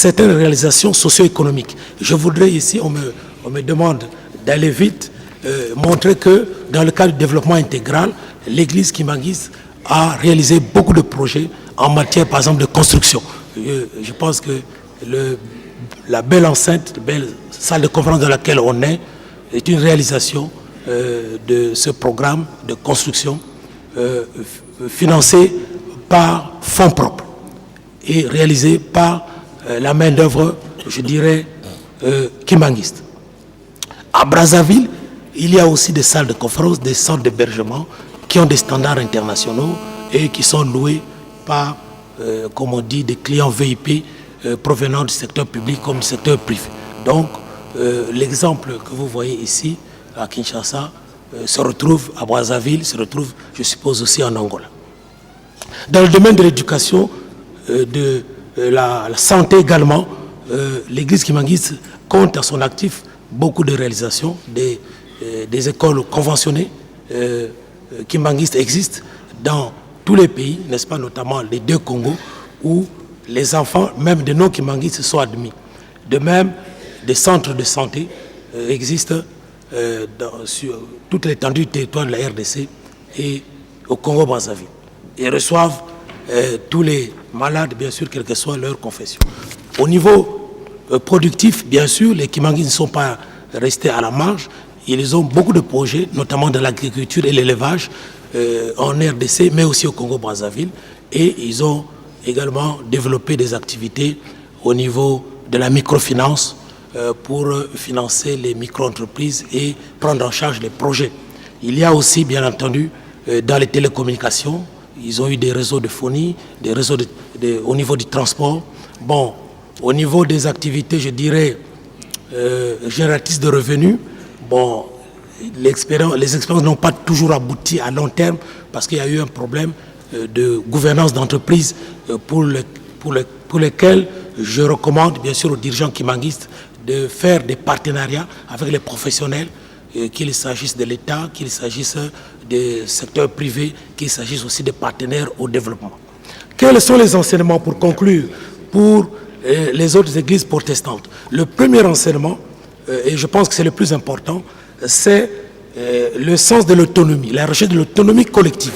certaines réalisations socio-économiques. Je voudrais ici, on me demande d'aller vite, montrer que dans le cadre du développement intégral, l'église Kimbanguiste a réalisé beaucoup de projets en matière, par exemple, de construction. Je pense que la belle enceinte, la belle salle de conférence dans laquelle on est une réalisation de ce programme de construction financé par fonds propres et réalisé par la main-d'œuvre, je dirais, kimbanguiste. À Brazzaville, il y a aussi des salles de conférence, des centres d'hébergement qui ont des standards internationaux et qui sont loués par, comme on dit, des clients VIP provenant du secteur public comme du secteur privé. Donc, l'exemple que vous voyez ici, à Kinshasa, se retrouve à Brazzaville, se retrouve, je suppose, aussi en Angola. Dans le domaine de l'éducation, de la santé également, l'église Kimbanguiste compte à son actif beaucoup de réalisations, des écoles conventionnées kimbanguistes existent dans tous les pays, n'est-ce pas, notamment les deux Congos, où les enfants, même des non-kimbanguistes, sont admis. De même, des centres de santé existent sur toute l'étendue du territoire de la RDC et au Congo-Brazzaville. Ils reçoivent tous les malades, bien sûr, quelle que soit leur confession. Au niveau productif, bien sûr, les Kimbanguistes ne sont pas restés à la marge. Ils ont beaucoup de projets, notamment dans l'agriculture et l'élevage en RDC, mais aussi au Congo-Brazzaville. Et ils ont également développé des activités au niveau de la microfinance pour financer les micro-entreprises et prendre en charge les projets. Il y a aussi, bien entendu, dans les télécommunications, ils ont eu des réseaux de phonie, des réseaux au niveau du transport. Bon, au niveau des activités, je dirais, génératrices de revenus, bon, les expériences n'ont pas toujours abouti à long terme parce qu'il y a eu un problème de gouvernance d'entreprise pour lesquels je recommande bien sûr aux dirigeants kimbanguistes de faire des partenariats avec les professionnels, qu'il s'agisse de l'État, qu'il s'agisse des secteurs privés, qu'il s'agisse aussi des partenaires au développement. Quels sont les enseignements, pour conclure, pour les autres églises protestantes? Le premier enseignement, et je pense que c'est le plus important, c'est le sens de l'autonomie, la recherche de l'autonomie collective.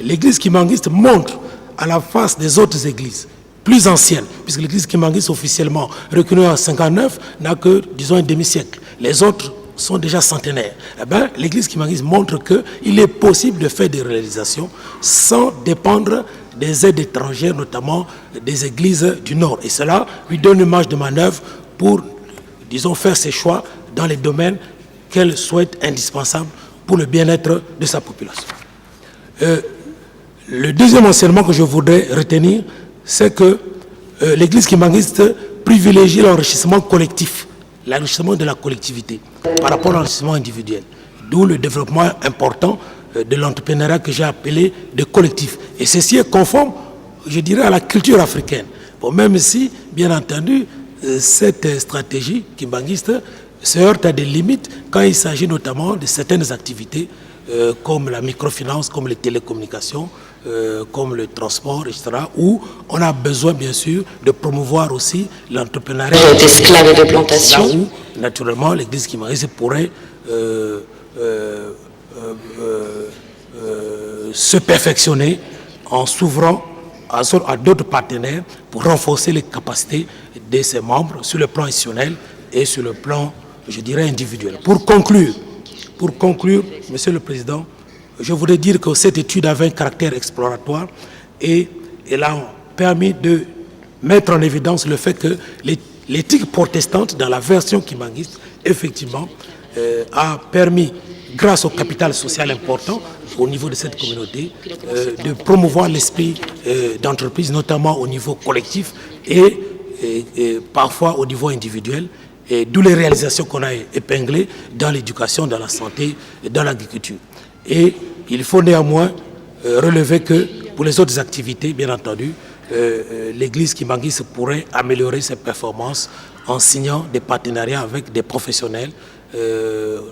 L'église kimbanguiste montre à la face des autres églises plus anciennes, puisque l'église kimbanguiste officiellement reconnue en 59 n'a que, disons, un demi-siècle. Les autres sont déjà centenaires. Eh bien, l'église kimbanguiste montre qu'il est possible de faire des réalisations sans dépendre des aides étrangères, notamment des églises du Nord. Et cela lui donne une marge de manœuvre pour, disons, faire ses choix dans les domaines qu'elle souhaite indispensables pour le bien-être de sa population. Le deuxième enseignement que je voudrais retenir, c'est que l'église kimbanguiste privilégie l'enrichissement collectif, l'enrichissement de la collectivité par rapport à l'enrichissement individuel. D'où le développement important de l'entrepreneuriat que j'ai appelé de collectif. Et ceci est conforme, je dirais, à la culture africaine. Bon, même si, bien entendu, cette stratégie kimbanguiste se heurte à des limites quand il s'agit notamment de certaines activités comme la microfinance, comme les télécommunications, comme le transport, etc., où on a besoin, bien sûr, de promouvoir aussi l'entrepreneuriat d'esclaves et de plantations. Là où, naturellement, l'église kimbanguiste pourrait se perfectionner en s'ouvrant à d'autres partenaires pour renforcer les capacités de ses membres sur le plan institutionnel et sur le plan, je dirais, individuel. Pour conclure, Monsieur le Président, je voudrais dire que cette étude avait un caractère exploratoire et elle a permis de mettre en évidence le fait que l'éthique protestante, dans la version kimbanguiste, effectivement, a permis, grâce au capital social important au niveau de cette communauté, de promouvoir l'esprit d'entreprise, notamment au niveau collectif et parfois au niveau individuel, et d'où les réalisations qu'on a épinglées dans l'éducation, dans la santé et dans l'agriculture. Et il faut néanmoins relever que pour les autres activités, bien entendu, l'église kimbanguiste pourrait améliorer ses performances en signant des partenariats avec des professionnels,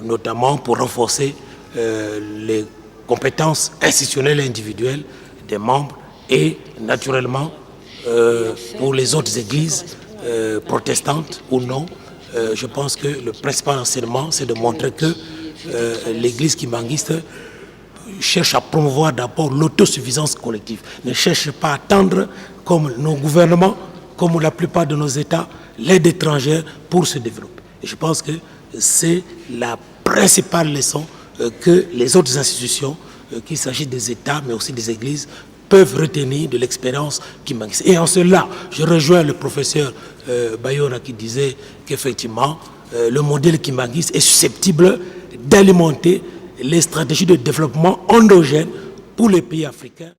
notamment pour renforcer les compétences institutionnelles et individuelles des membres et naturellement pour les autres églises protestante ou non, je pense que le principal enseignement, c'est de montrer que l'Église kimbanguiste cherche à promouvoir d'abord l'autosuffisance collective, ne cherche pas à attendre, comme nos gouvernements, comme la plupart de nos États, l'aide étrangère pour se développer. Et je pense que c'est la principale leçon que les autres institutions, qu'il s'agisse des États, mais aussi des Églises, peuvent retenir de l'expérience kimbanguiste. Et en cela, je rejoins le professeur Bayona qui disait qu'effectivement, le modèle kimbanguiste est susceptible d'alimenter les stratégies de développement endogènes pour les pays africains.